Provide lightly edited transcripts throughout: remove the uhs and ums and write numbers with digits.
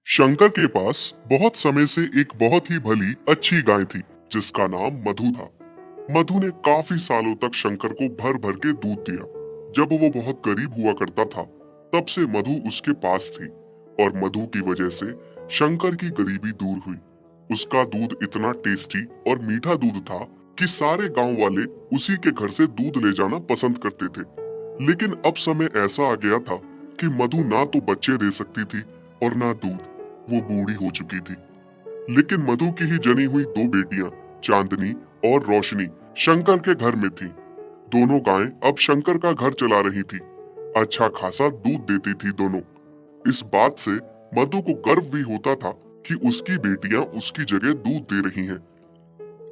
शंकर के पास बहुत समय से एक बहुत ही भली अच्छी गाय थी जिसका नाम मधु था। मधु ने काफी सालों तक शंकर को भर भर के दूध दिया। जब वो बहुत गरीब हुआ करता था तब से मधु उसके पास थी और मधु की वजह से शंकर की गरीबी दूर हुई। उसका दूध इतना टेस्टी और मीठा दूध था कि सारे गांव वाले उसी के घर से दूध ले जाना पसंद करते थे। लेकिन अब समय ऐसा आ गया था कि मधु ना तो बच्चे दे सकती थी और ना दूध। वो बूढ़ी हो चुकी थी। लेकिन मधु की ही जनी हुई दो बेटियां चांदनी और रोशनी शंकर के घर में थी। दोनों गायें अब शंकर का घर चला रही थी। अच्छा खासा दूध देती थी दोनों। इस बात से मधु को गर्व भी होता था कि उसकी बेटियां उसकी जगह दूध दे रही हैं।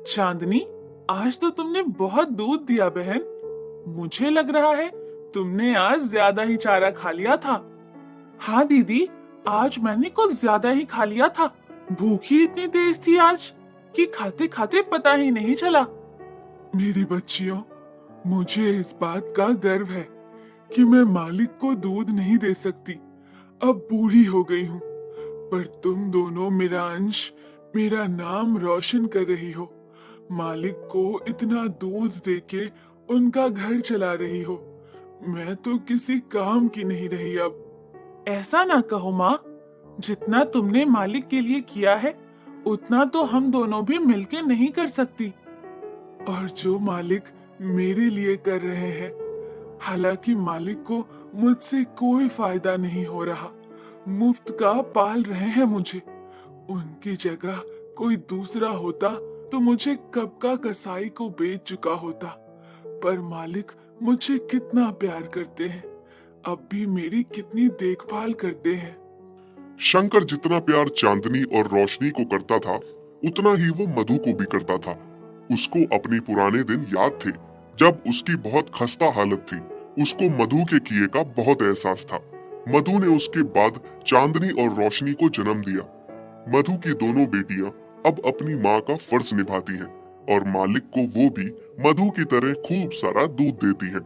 चांदनी, आज तो तुमने बहुत दूध दिया बहन। मुझे लग रहा है तुमने आज ज्यादा ही चारा खा लिया था। हाँ दीदी, आज मैंने कुछ ज्यादा ही खा लिया था। भूख ही इतनी तेज थी आज कि खाते खाते पता ही नहीं चला। मेरी बच्चियों, मुझे इस बात का गर्व है कि मैं मालिक को दूध नहीं दे सकती। अब बूढ़ी हो गई हूँ, पर तुम दोनों मेरा अंश, मेरा नाम रोशन कर रही हो। मालिक को इतना दूध देके उनका घर चला रही हो। मैं तो किसी काम की नहीं रही अब। ऐसा ना कहो माँ, जितना तुमने मालिक के लिए किया है उतना तो हम दोनों भी मिलके नहीं कर सकती। और जो मालिक मेरे लिए कर रहे हैं, हालांकि मालिक को मुझसे कोई फायदा नहीं हो रहा, मुफ्त का पाल रहे हैं मुझे। उनकी जगह कोई दूसरा होता तो मुझे कब का कसाई को बेच चुका होता। पर मालिक मुझे कितना प्यार करते हैं, अब भी मेरी कितनी देखभाल करते हैं। शंकर जितना प्यार चांदनी और रोशनी को करता था उतना ही वो मधु को भी करता था। उसको अपने पुराने दिन याद थे जब उसकी बहुत खस्ता हालत थी। उसको मधु के किए का बहुत एहसास था। मधु ने उसके बाद चांदनी और रोशनी को जन्म दिया। मधु की दोनों बेटियां अब अपनी माँ का फर्ज निभाती हैं और मालिक को वो भी मधु की तरह खूब सारा दूध देती हैं।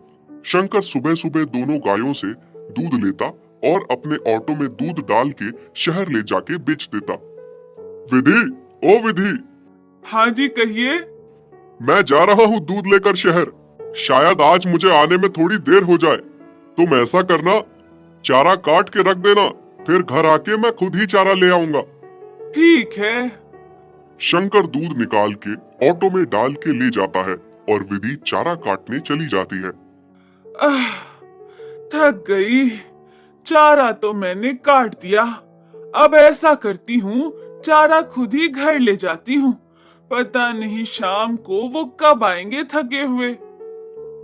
शंकर सुबह सुबह दोनों गायों से दूध लेता और अपने ऑटो में दूध डाल के शहर ले जाके बेच देता। विधि, ओ विधि, हाँ जी, कहिए। मैं जा रहा हूँ दूध लेकर शहर। शायद आज मुझे आने में थोड़ी देर हो जाए। तुम ऐसा करना, चारा काट के रख देना, फिर घर आके मैं खुद ही चारा ले आऊंगा। ठीक है। शंकर दूध निकाल के ऑटो में डाल के ले जाता है और विधि चारा काटने चली जाती है। आह, थक गई। चारा तो मैंने काट दिया। अब ऐसा करती हूँ, चारा खुद ही घर ले जाती हूँ। पता नहीं शाम को वो कब आएंगे थके हुए।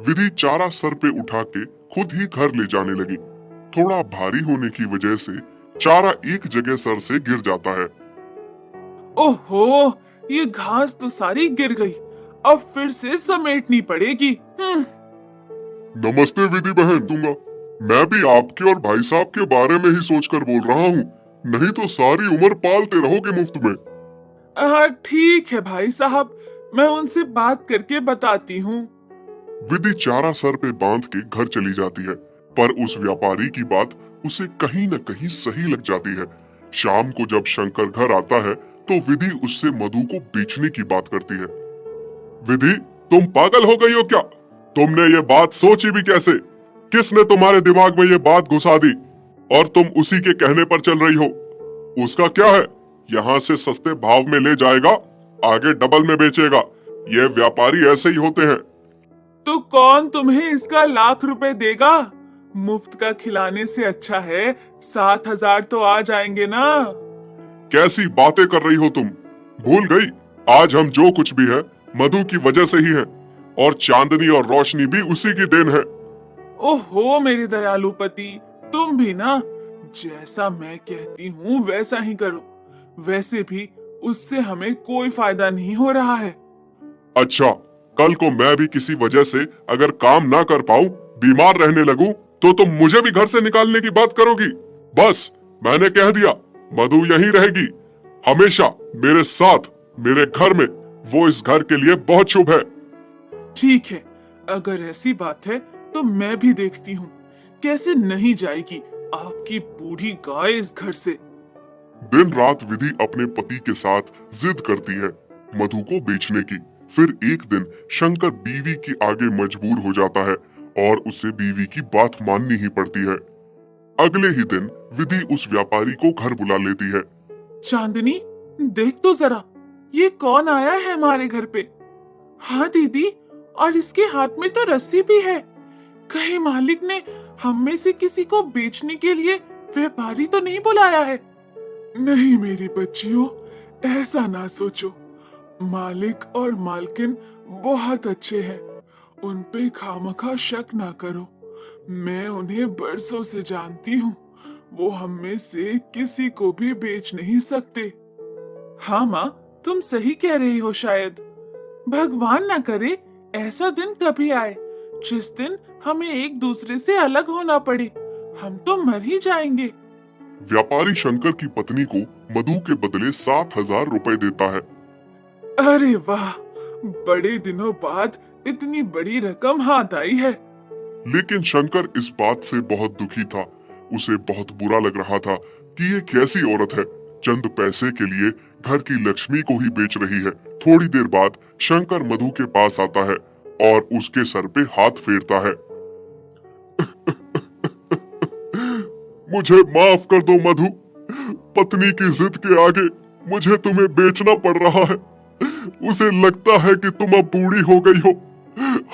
विधि चारा सर पे उठा के खुद ही घर ले जाने लगी। थोड़ा भारी होने की वजह से चारा एक जगह सर से गिर जाता है। ओहो, ये घास तो सारी गिर गई। अब फिर से समेटनी पड़ेगी। नमस्ते विधि बहन, दूंगा। मैं भी आपके और भाई साहब के बारे में ही सोचकर बोल रहा हूँ, नहीं तो सारी उम्र पालते रहोगे मुफ्त में। ठीक है भाई साहब, मैं उनसे बात करके बताती हूँ। विधि चारा सर पे बांध के घर चली जाती है, पर उस व्यापारी की बात उसे कहीं न कहीं सही लग जाती है। शाम को जब शंकर घर आता है तो विधि उससे मधु को बेचने की बात करती है। विधि, तुम पागल हो गई हो क्या? तुमने ये बात सोची भी कैसे? किसने तुम्हारे दिमाग में ये बात घुसा दी और तुम उसी के कहने पर चल रही हो? उसका क्या है, यहाँ से सस्ते भाव में ले जाएगा, आगे डबल में बेचेगा। ये व्यापारी ऐसे ही होते हैं। तो कौन तुम्हें इसका ₹1,00,000 देगा? मुफ्त का खिलाने से अच्छा है 7,000 तो आ जाएंगे ना। कैसी बातें कर रही हो तुम? भूल गई, आज हम जो कुछ भी है मधु की वजह से ही है और चांदनी और रोशनी भी उसी की देन है। ओहो मेरे दयालु पति, तुम भी ना, जैसा मैं कहती हूँ वैसा ही करो। वैसे भी उससे हमें कोई फायदा नहीं हो रहा है। अच्छा, कल को मैं भी किसी वजह से अगर काम ना कर पाऊं, बीमार रहने लगूं, तो तुम मुझे भी घर से निकालने की बात करोगी? बस, मैंने कह दिया, मधु यहीं रहेगी हमेशा मेरे साथ, मेरे घर में। वो इस घर के लिए बहुत शुभ है। ठीक है, अगर ऐसी बात है तो मैं भी देखती हूँ कैसे नहीं जाएगी आपकी बूढ़ी गाय इस घर से। दिन रात विधि अपने पति के साथ जिद करती है मधु को बेचने की। फिर एक दिन शंकर बीवी के आगे मजबूर हो जाता है और उसे बीवी की बात माननी ही पड़ती है। अगले ही दिन विधि उस व्यापारी को घर बुला लेती है। चांदनी, देख तो जरा, ये कौन आया है हमारे घर पे? हाँ दीदी, और इसके हाथ में तो रस्सी भी है। कहीं मालिक ने हम में से किसी को बेचने के लिए व्यापारी तो नहीं बुलाया है? नहीं मेरी बच्चियों, ऐसा ना सोचो। मालिक और मालकिन बहुत अच्छे हैं, उन पे खामखा शक ना करो। मैं उन्हें बरसों से जानती हूँ, वो हम में से किसी को भी बेच नहीं सकते। हाँ माँ, तुम सही कह रही हो। शायद भगवान ना करे ऐसा दिन कभी आए जिस दिन हमें एक दूसरे से अलग होना पड़े। हम तो मर ही जाएंगे। व्यापारी शंकर की पत्नी को मधु के बदले 7,000 रुपए देता है। अरे वाह, बड़े दिनों बाद इतनी बड़ी रकम हाथ आई है। लेकिन शंकर इस बात से बहुत दुखी था। उसे बहुत बुरा लग रहा था कि ये कैसी औरत है, चंद पैसे के लिए घर की लक्ष्मी को ही बेच रही है। थोड़ी देर बाद शंकर मधु के पास आता है और उसके सर पे हाथ फेरता है। मुझे माफ कर दो मधु, पत्नी की जिद के आगे मुझे तुम्हें बेचना पड़ रहा है। उसे लगता है कि तुम अब बूढ़ी हो गई हो,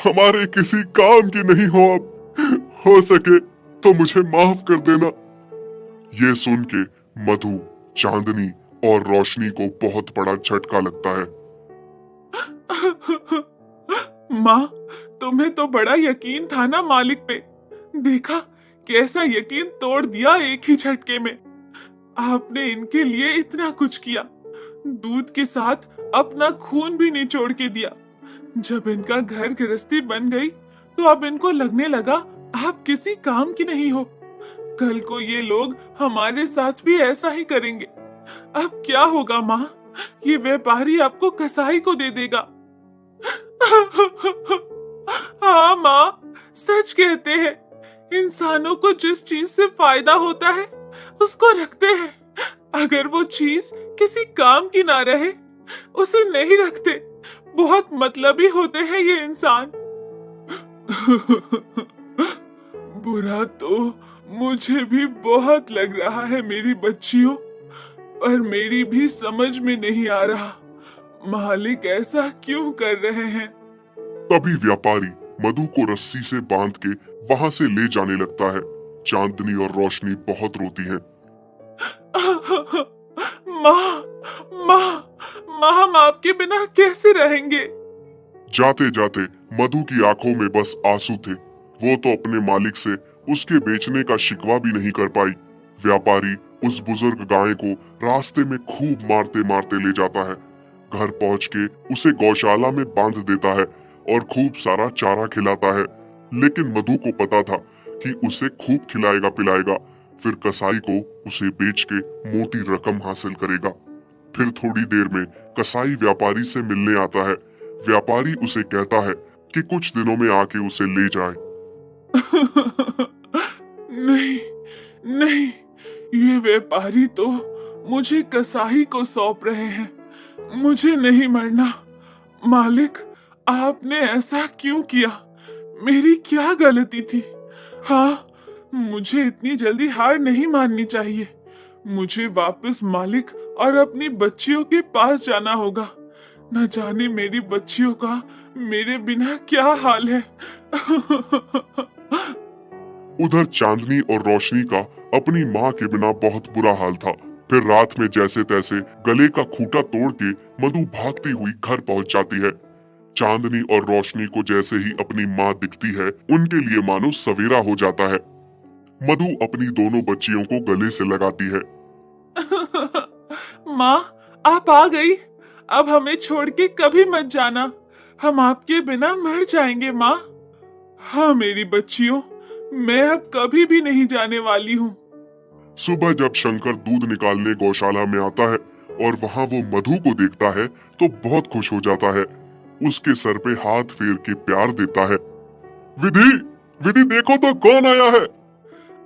हमारे किसी काम की नहीं हो अब। हो सके तो मुझे माफ कर देना। ये सुन के मधु, चांदनी और रोशनी को बहुत बड़ा झटका लगता है। माँ, तुम्हें तो बड़ा यकीन था ना मालिक पे। देखा कैसा यकीन तोड़ दिया एक ही झटके में। आपने इनके लिए इतना कुछ किया, दूध के साथ अपना खून भी निचोड़ के दिया। जब इनका घर गृहस्थी बन गई तो अब इनको लगने लगा आप किसी काम की नहीं हो। कल को ये लोग हमारे साथ भी ऐसा ही करेंगे। अब क्या होगा माँ? ये व्यापारी आपको कसाई को दे देगा। हाँ माँ, सच कहते हैं, इंसानों को जिस चीज से फायदा होता है उसको रखते हैं। अगर वो चीज किसी काम की ना रहे उसे नहीं रखते। बहुत मतलबी होते हैं ये इंसान। बुरा तो मुझे भी बहुत लग रहा है मेरी बच्चियों, पर मेरी भी समझ में नहीं आ रहा मालिक ऐसा क्यों कर रहे हैं। तभी व्यापारी मधु को रस्सी से बांध के वहां से ले जाने लगता है। चांदनी और रोशनी बहुत रोती हैं। माँ, माँ, माँ, हम आपके बिना कैसे रहेंगे? जाते जाते मधु की आंखों में बस आंसू थे। वो तो अपने मालिक से उसके बेचने का शिकवा भी नहीं कर पाई। व्यापारी उस बुजुर्ग गाय को रास्ते में खूब मारते मारते ले जाता है। घर पहुंच के उसे गौशाला में बांध देता है और खूब सारा चारा खिलाता है। लेकिन मधु को पता था कि उसे खूब खिलाएगा पिलाएगा, फिर कसाई को उसे बेच के मोटी रकम हासिल करेगा। फिर थोड़ी देर में कसाई व्यापारी से मिलने आता है। व्यापारी उसे कहता है कि कुछ दिनों में आके उसे ले जाए। नहीं, नहीं, ये व्यापारी तो मुझे कसाई को सौंप रहे हैं। मुझे नहीं मरना। मालिक, आपने ऐसा क्यों किया? मेरी क्या गलती थी? हाँ, मुझे इतनी जल्दी हार नहीं माननी चाहिए। मुझे वापस मालिक और अपनी बच्चियों के पास जाना होगा। न जाने मेरी बच्चियों का मेरे बिना क्या हाल है। उधर चांदनी और रोशनी का अपनी माँ के बिना बहुत बुरा हाल था। फिर रात में जैसे तैसे गले का खूंटा तोड़ के मधु भागती हुई घर पहुंच जाती है। चांदनी और रोशनी को जैसे ही अपनी माँ दिखती है, उनके लिए मानो सवेरा हो जाता है। मधु अपनी दोनों बच्चियों को गले से लगाती है। माँ, आप आ गई। अब हमें छोड़ के कभी मत जाना। हम आपके बिना मर जाएंगे माँ। हाँ मेरी बच्चियों, मैं अब कभी भी नहीं जाने वाली हूँ। सुबह जब शंकर दूध निकालने गौशाला में आता है और वहाँ वो मधु को देखता है तो बहुत खुश हो जाता है। उसके सर पे हाथ फेर के प्यार देता है। विधि, विधि देखो तो कौन आया है।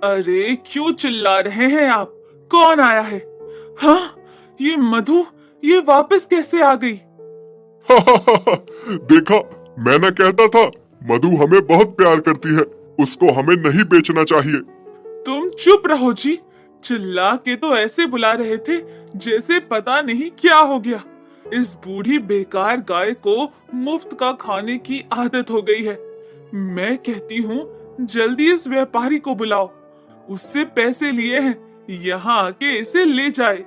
अरे क्यों चिल्ला रहे हैं आप? कौन आया है? हाँ, ये मधु, ये वापस कैसे आ गई? देखा, मैं ना कहता था, मधु हमें बहुत प्यार करती है, उसको हमें नहीं बेचना चाहिए। तुम चुप रहो जी। चिल्ला के तो ऐसे बुला रहे थे जैसे पता नहीं क्या हो गया। इस बूढ़ी बेकार गाय को मुफ्त का खाने की आदत हो गई है। मैं कहती हूँ जल्दी इस व्यापारी को बुलाओ, उससे पैसे लिए हैं, यहाँ आके इसे ले जाए।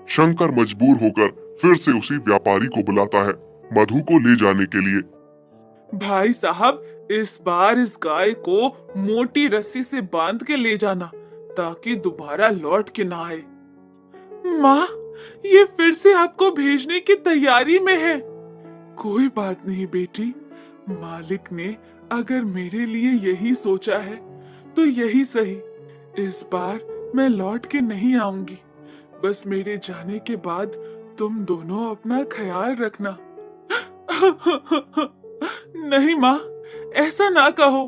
शंकर मजबूर होकर फिर से उसी व्यापारी को बुलाता है, मधु को ले जाने के लिए। भाई साहब, इस बार इस गाय को मोटी रस्सी से बांध के ले जाना ताकि दोबारा लौट के ना आए। माँ, ये फिर से आपको भेजने की तैयारी में है। कोई बात नहीं बेटी, मालिक ने अगर मेरे लिए यही सोचा है तो यही सही। इस बार मैं लौट के नहीं आऊंगी। बस मेरे जाने के बाद तुम दोनों अपना ख्याल रखना। नहीं माँ, ऐसा ना कहो।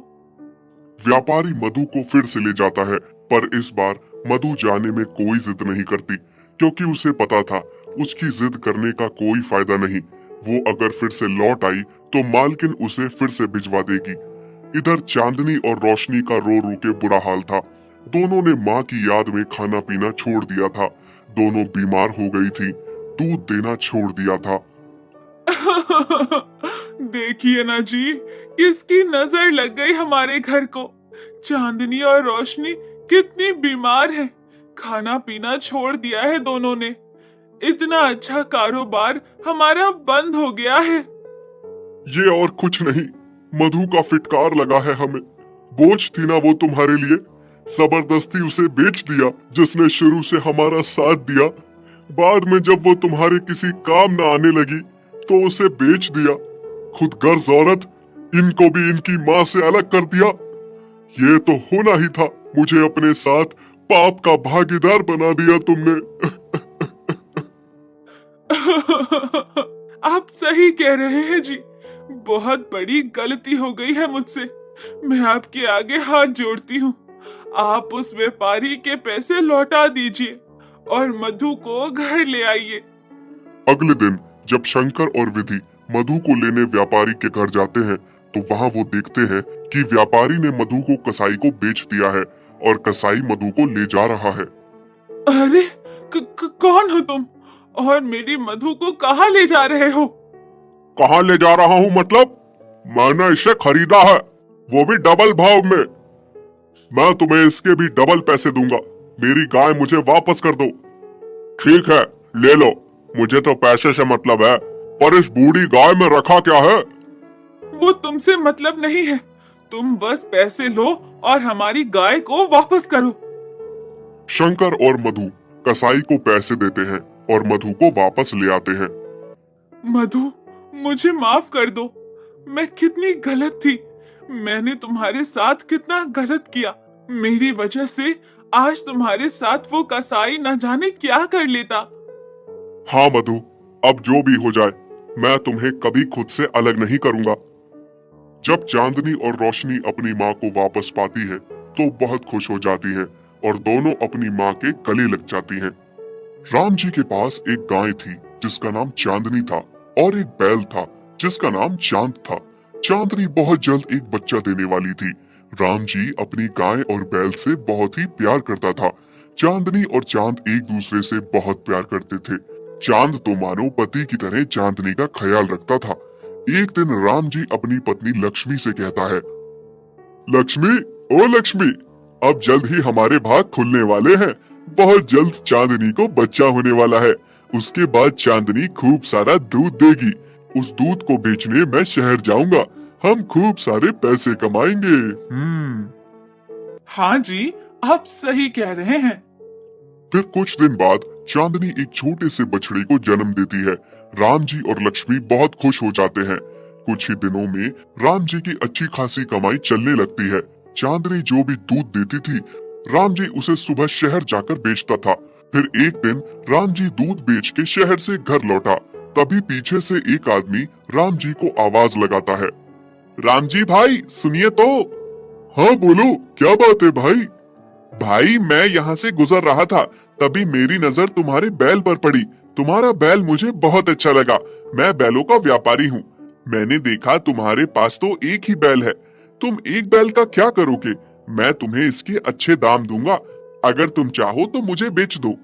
व्यापारी मधु को फिर से ले जाता है, पर इस बार मधु जाने में कोई जिद नहीं करती, क्योंकि उसे पता था उसकी जिद करने का कोई फायदा नहीं। वो अगर फिर से लौट आई तो मालकिन उसे फिर से भिजवा देगी। इधर चांदनी और रोशनी का रो रो के बुरा हाल था। दोनों ने माँ की याद में खाना पीना छोड़ दिया था। दोनों बीमार हो गई थी, दूध देना छोड़ दिया था। देखिए ना जी, किसकी नजर लग गई हमारे घर को। चांदनी और रोशनी कितनी बीमार है, खाना पीना छोड़ दिया है दोनों ने। इतना अच्छा कारोबार हमारा बंद हो गया है। ये और कुछ नहीं, मधु का फिटकार लगा है हमें। बोझ थी ना वो तुम्हारे लिए, जबरदस्ती उसे बेच दिया। जिसने शुरू से हमारा साथ दिया, बाद में जब वो तुम्हारे किसी काम न आने लगी तो उसे बेच दिया। खुद गर्ज औरत, इनको भी इनकी माँ से अलग कर दिया। ये तो होना ही था, मुझे अपने साथ पाप का भागीदार बना दिया तुमने। आप सही कह रहे हैं जी, बहुत बड़ी गलती हो गई है मुझसे। मैं आपके आगे हाथ जोड़ती हूँ। आप उस व्यापारी के पैसे लौटा दीजिए और मधु को घर ले आइए। अगले दिन जब शंकर और विधि मधु को लेने व्यापारी के घर जाते हैं तो वहाँ वो देखते हैं कि व्यापारी ने मधु को कसाई को बेच दिया है और कसाई मधु को ले जा रहा है। अरे, कौन हो तुम और मेरी मधु को कहाँ ले जा रहे हो? कहाँ ले जा रहा हूँ मतलब? मैंने इसे खरीदा है, वो भी डबल भाव में। मैं तुम्हें इसके भी डबल पैसे दूंगा। मेरी गाय मुझे वापस कर दो। ठीक है, ले लो, मुझे तो पैसे से मतलब है, पर इस बूढ़ी गाय में रखा क्या है? वो तुमसे मतलब नहीं है। तुम बस पैसे लो और हमारी गाय को वापस करो। शंकर और मधु कसाई को पैसे देते हैं और मधु को वापस ले आते हैं। मधु, मुझे माफ कर दो। मैं कितनी गलत थी। मैंने तुम्हारे साथ कितना गलत किया। मेरी वजह से आज तुम्हारे साथ वो कसाई न जाने क्या कर लेता। हाँ मधु, अब जो भी हो जाए, मैं तुम्हें कभी खुद से अलग नहीं करूंगा। जब चांदनी और रोशनी अपनी माँ को वापस पाती है तो बहुत खुश हो जाती है और दोनों अपनी माँ के गले लग जाती हैं। राम जी के पास एक गाय थी जिसका नाम चांदनी था और एक बैल था जिसका नाम चांद था। चांदनी बहुत जल्द एक बच्चा देने वाली थी। राम जी अपनी गाय और बैल से बहुत ही प्यार करता था। चांदनी और चांद एक दूसरे से बहुत प्यार करते थे। चांद तो मानो पति की तरह चांदनी का ख्याल रखता था। एक दिन राम जी अपनी पत्नी लक्ष्मी से कहता है, लक्ष्मी, ओ लक्ष्मी, अब जल्द ही हमारे भाग खुलने वाले हैं। बहुत जल्द चांदनी को बच्चा होने वाला है। उसके बाद चांदनी खूब सारा दूध देगी। उस दूध को बेचने मैं शहर जाऊंगा। हम खूब सारे पैसे कमाएंगे। हाँ जी, आप सही कह रहे हैं। फिर कुछ दिन बाद चांदनी एक छोटे से बछड़े को जन्म देती है। राम जी और लक्ष्मी बहुत खुश हो जाते हैं। कुछ ही दिनों में राम जी की अच्छी खासी कमाई चलने लगती है। चांदनी जो भी दूध देती थी, राम जी उसे सुबह शहर जाकर बेचता था। फिर एक दिन राम जी दूध बेच के शहर से घर लौटा। तभी पीछे से एक आदमी राम जी को आवाज लगाता है, राम जी भाई सुनिए तो। हाँ बोलो, क्या बात है भाई? भाई मैं यहाँ से गुजर रहा था, तभी मेरी नजर तुम्हारे बैल पर पड़ी। तुम्हारा बैल मुझे बहुत अच्छा लगा। मैं बैलों का व्यापारी हूँ। मैंने देखा तुम्हारे पास तो एक ही बैल है। तुम एक बैल का क्या करोगे? मैं तुम्हें इसके अच्छे दाम दूंगा। अगर तुम चाहो तो मुझे बेच दो।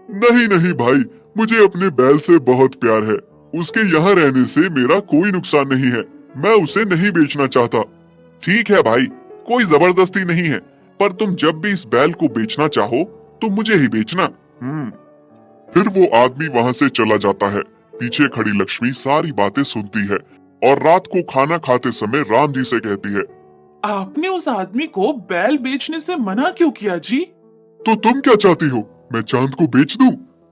नहीं नहीं भाई, मुझे अपने बैल से बहुत प्यार है। उसके यहाँ रहने से मेरा कोई नुकसान नहीं है। मैं उसे नहीं बेचना चाहता। ठीक है भाई, कोई जबरदस्ती नहीं है, पर तुम जब भी इस बैल को बेचना चाहो तो मुझे ही बेचना। फिर वो आदमी वहाँ से चला जाता है। पीछे खड़ी लक्ष्मी सारी बातें सुनती है और रात को खाना खाते समय राम जी से कहती है, आपने उस आदमी को बैल बेचने से मना क्यों किया जी? तो तुम क्या चाहती हो? मैं चांद को बेच दूं?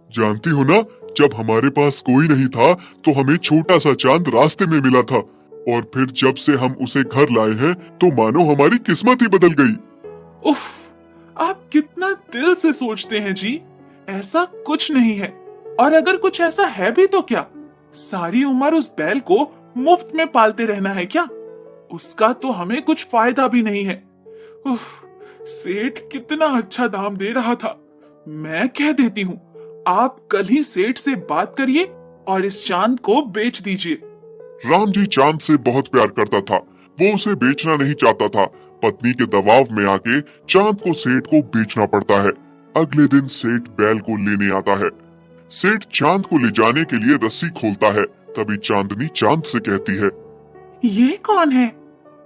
जानती हो ना, जब हमारे पास कोई नहीं था तो हमें छोटा सा चांद रास्ते में मिला था, और फिर जब से हम उसे घर लाए हैं तो मानो हमारी किस्मत ही बदल गई। उफ, आप कितना दिल से सोचते हैं जी। ऐसा कुछ नहीं है, और अगर कुछ ऐसा है भी तो क्या? सारी उम्र उस बैल को मुफ्त में पालते रहना है क्या? उसका तो हमें कुछ फायदा भी नहीं है। उफ, सेठ कितना अच्छा दाम दे रहा था। मैं कह देती हूँ, आप कल ही सेठ से बात करिए और इस चांद को बेच दीजिए। राम जी चांद से बहुत प्यार करता था। वो उसे बेचना नहीं चाहता था। पत्नी के दबाव में आके चांद को सेठ को बेचना पड़ता है। अगले दिन सेठ बैल को लेने आता है। सेठ चांद को ले जाने के लिए रस्सी खोलता है। तभी चांदनी चांद से कहती है, ये कौन है?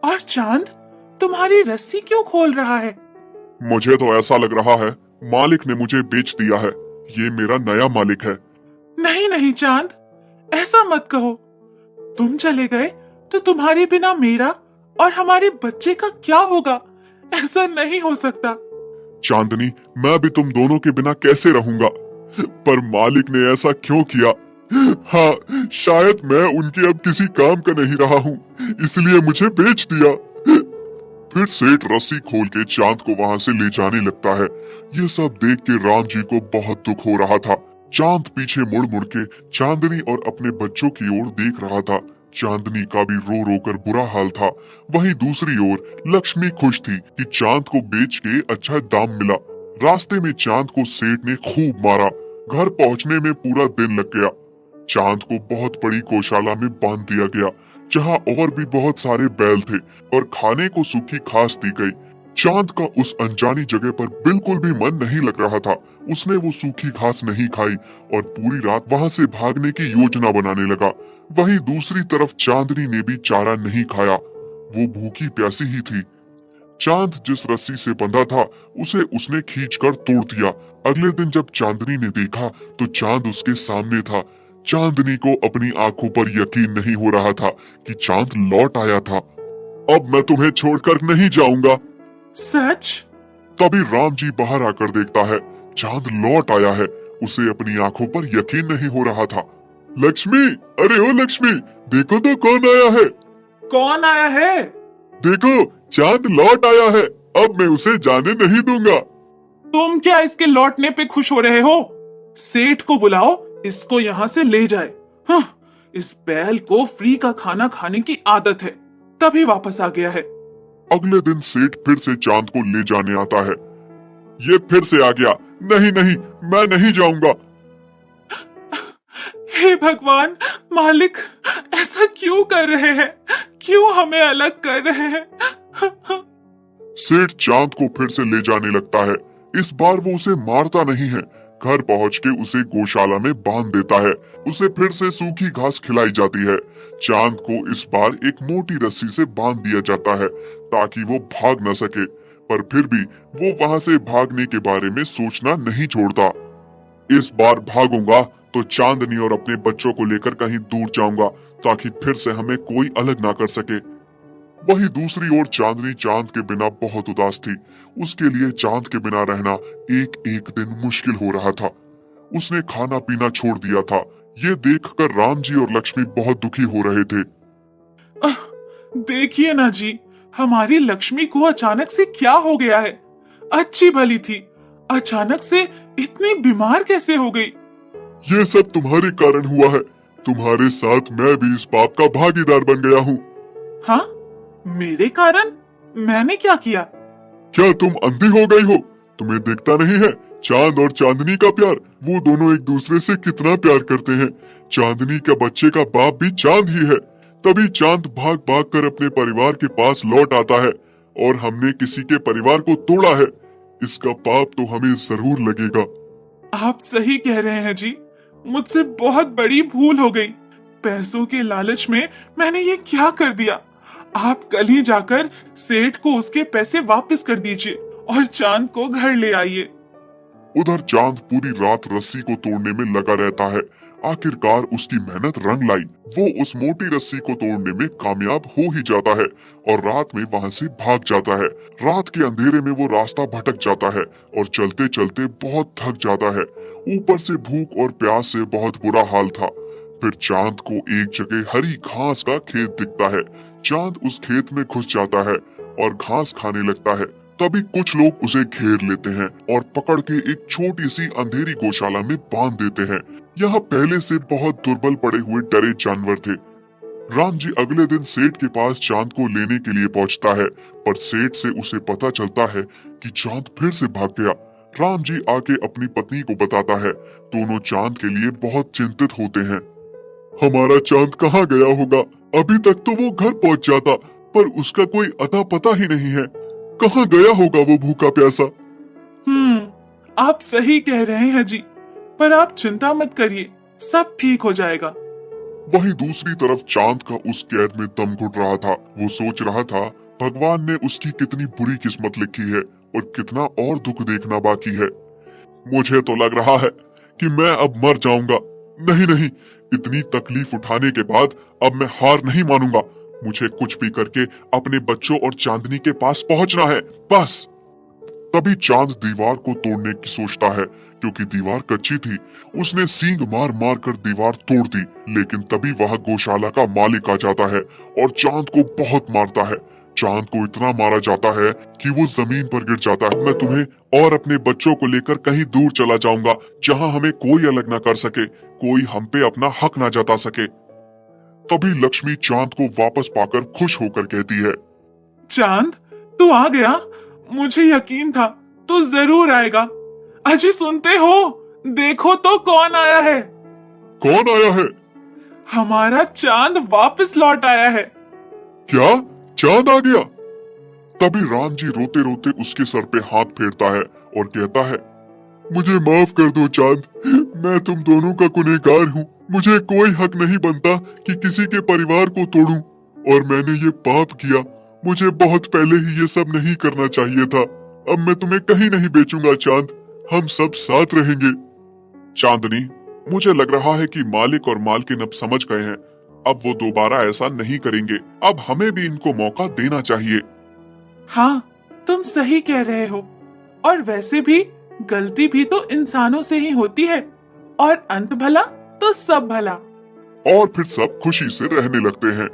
और चांद तुम्हारी रस्सी क्यों खोल रहा है? मुझे तो ऐसा लग रहा है मालिक ने मुझे बेच दिया है। ये मेरा नया मालिक है। नहीं नहीं चांद, ऐसा मत कहो। तुम चले गए तो तुम्हारे बिना मेरा और हमारे बच्चे का क्या होगा? ऐसा नहीं हो सकता। चांदनी, मैं भी तुम दोनों के बिना कैसे रहूंगा? पर मालिक ने ऐसा क्यों किया? हाँ, शायद मैं उनके अब किसी काम का नहीं रहा हूँ, इसलिए मुझे बेच दिया। फिर सेठ रस्सी खोल के चांद को वहां से ले जाने लगता है। ये सब देख के राम जी को बहुत दुख हो रहा था। चांद पीछे मुड़ मुड़ के चांदनी और अपने बच्चों की ओर देख रहा था। चांदनी का भी रो रो कर बुरा हाल था। वहीं दूसरी ओर लक्ष्मी खुश थी कि चांद को बेच के अच्छा दाम मिला। रास्ते में चांद को सेठ ने खूब मारा। घर पहुंचने में पूरा दिन लग गया। चांद को बहुत बड़ी गौशाला में बांध दिया गया, जहां और भी बहुत सारे बैल थे और खाने को सूखी घास दी गई। चांद का उस अनजानी जगह पर बिल्कुल भी मन नहीं लग रहा था। उसने वो सूखी घास नहीं खाई और पूरी रात वहां से भागने की योजना बनाने लगा। वहीं दूसरी तरफ चांदनी ने भी चारा नहीं खाया। वो भूखी प्यासी ही थी। चांद जिस रस्सी से बंधा था उसे उसने खींचकर तोड़ दिया। अगले दिन जब चांदनी ने देखा तो चांद उसके सामने था। चांदनी को अपनी आंखों पर यकीन नहीं हो रहा था कि चांद लौट आया था। अब मैं तुम्हें छोड़कर नहीं जाऊंगा। सच? तभी राम जी बाहर आकर देखता है चांद लौट आया है। उसे अपनी आंखों पर यकीन नहीं हो रहा था। लक्ष्मी, अरे ओ लक्ष्मी, देखो तो कौन आया है। कौन आया है? देखो, चांद लौट आया है। अब मैं उसे जाने नहीं दूंगा। तुम क्या इसके लौटने पे खुश हो रहे हो? सेठ को बुलाओ, इसको यहाँ से ले जाए। हाँ, इस बैल को फ्री का खाना खाने की आदत है, तभी वापस आ गया है। अगले दिन सेठ फिर से चांद को ले जाने आता है। ये फिर से आ गया। नहीं नहीं, मैं नहीं जाऊंगा। हे भगवान, मालिक ऐसा क्यों कर रहे हैं? क्यों हमें अलग कर रहे हैं? सेठ चांद को फिर से ले जाने लगता है। इस बार वो उसे मारता नहीं है। घर पहुंच के उसे गौशाला में बांध देता है। उसे फिर से सूखी घास खिलाई जाती है। चांद को इस बार एक मोटी रस्सी से बांध दिया जाता है ताकि वो भाग न सके, पर फिर भी वो वहां से भागने के बारे में सोचना नहीं छोड़ता। इस बार भागूंगा तो चांदनी और अपने बच्चों को लेकर कहीं दूर जाऊंगा ताकि फिर से हमें कोई अलग ना कर सके। वहीं दूसरी ओर चांदनी चांद के बिना बहुत उदास थी। उसके लिए चांद के बिना रहना एक एक दिन मुश्किल हो रहा था। उसने खाना पीना छोड़ दिया था। ये देखकर राम जी और लक्ष्मी बहुत दुखी हो रहे थे। देखिए ना जी, हमारी लक्ष्मी को अचानक से क्या हो गया है? अच्छी भली थी, अचानक से इतनी बीमार कैसे हो गई? ये सब तुम्हारे कारण हुआ है। तुम्हारे साथ मैं भी इस पाप का भागीदार बन गया हूँ। हाँ, मेरे कारण? मैंने क्या किया? क्या तुम अंधी हो गई हो? तुम्हें दिखता नहीं है चांद और चांदनी का प्यार, वो दोनों एक दूसरे से कितना प्यार करते हैं। चांदनी के बच्चे का बाप भी चांद ही है। तभी चांद भाग भाग कर अपने परिवार के पास लौट आता है और हमने किसी के परिवार को तोड़ा है, इसका पाप तो हमें जरूर लगेगा। आप सही कह रहे हैं जी, मुझसे बहुत बड़ी भूल हो गई। पैसों के लालच में मैंने ये क्या कर दिया। आप कल ही जाकर सेठ को उसके पैसे वापस कर दीजिए और चांद को घर ले आइए। उधर चांद पूरी रात रस्सी को तोड़ने में लगा रहता है। आखिरकार उसकी मेहनत रंग लाई। वो उस मोटी रस्सी को तोड़ने में कामयाब हो ही जाता है और रात में वहां से भाग जाता है। रात के अंधेरे में वो रास्ता भटक जाता है और चलते चलते बहुत थक जाता है। ऊपर से भूख और प्यास से बहुत बुरा हाल था। फिर चांद को एक जगह हरी घास का खेत दिखता है। चांद उस खेत में घुस जाता है और घास खाने लगता है। तभी कुछ लोग उसे घेर लेते हैं और पकड़ के एक छोटी सी अंधेरी गौशाला में बांध देते हैं। यहाँ पहले से बहुत दुर्बल पड़े हुए डरे जानवर थे। राम जी अगले दिन सेठ के पास चांद को लेने के लिए पहुंचता है, पर सेठ से उसे पता चलता है कि चांद फिर से भाग गया। राम जी आके अपनी पत्नी को बताता है। दोनों चांद के लिए बहुत चिंतित होते हैं। हमारा चांद कहाँ गया होगा? अभी तक तो वो घर पहुंच जाता, पर उसका कोई अता पता ही नहीं है। कहाँ गया होगा वो भूखा प्यासा? आप सही कह रहे हैं जी, पर आप चिंता मत करिए, सब ठीक हो जाएगा। वहीं दूसरी तरफ चांद का उस कैद में दम घुट रहा था। वो सोच रहा था भगवान ने उसकी कितनी बुरी किस्मत लिखी है और कितना और दुख देखना बाकी है। मुझे तो लग रहा है कि मैं अब मर जाऊंगा। नहीं नहीं, इतनी तकलीफ उठाने के बाद अब मैं हार नहीं मानूंगा। मुझे कुछ भी करके अपने बच्चों और चांदनी के पास पहुंचना है, बस। तभी चांद दीवार को तोड़ने की सोचता है, क्योंकि दीवार कच्ची थी। उसने सींग मार मार कर दीवार तोड़ दी, लेकिन तभी वह गौशाला का मालिक आ जाता है और चांद को बहुत मारता है। चांद को इतना मारा जाता है कि वो जमीन पर गिर जाता है। मैं तुम्हें और अपने बच्चों को लेकर कहीं दूर चला जाऊंगा, जहां हमें कोई अलग ना कर सके, कोई हम पे अपना हक ना जता सके। तभी लक्ष्मी चांद को वापस पाकर खुश होकर कहती है, चांद, तू आ गया। मुझे यकीन था तू जरूर आएगा। अजी सुनते हो? देखो तो कौन आया है। कौन आया है? हमारा चांद वापस लौट आया है। क्या चांद आ गया? तभी राम जी रोते रोते उसके सर पे हाथ फेरता है और कहता है, मुझे माफ कर दो चांद, मैं तुम दोनों का गुनहगार हूँ। मुझे कोई हक नहीं बनता कि किसी के परिवार को तोड़ूं, और मैंने ये पाप किया। मुझे बहुत पहले ही ये सब नहीं करना चाहिए था। अब मैं तुम्हें कहीं नहीं बेचूंगा चांद, हम सब साथ रहेंगे। चांदनी, मुझे लग रहा है कि मालिक और मालकिन अब समझ गए हैं। अब वो दोबारा ऐसा नहीं करेंगे। अब हमें भी इनको मौका देना चाहिए। हाँ, तुम सही कह रहे हो। और वैसे भी गलती भी तो इंसानों से ही होती है, और अंत भला तो सब भला। और फिर सब खुशी से रहने लगते हैं।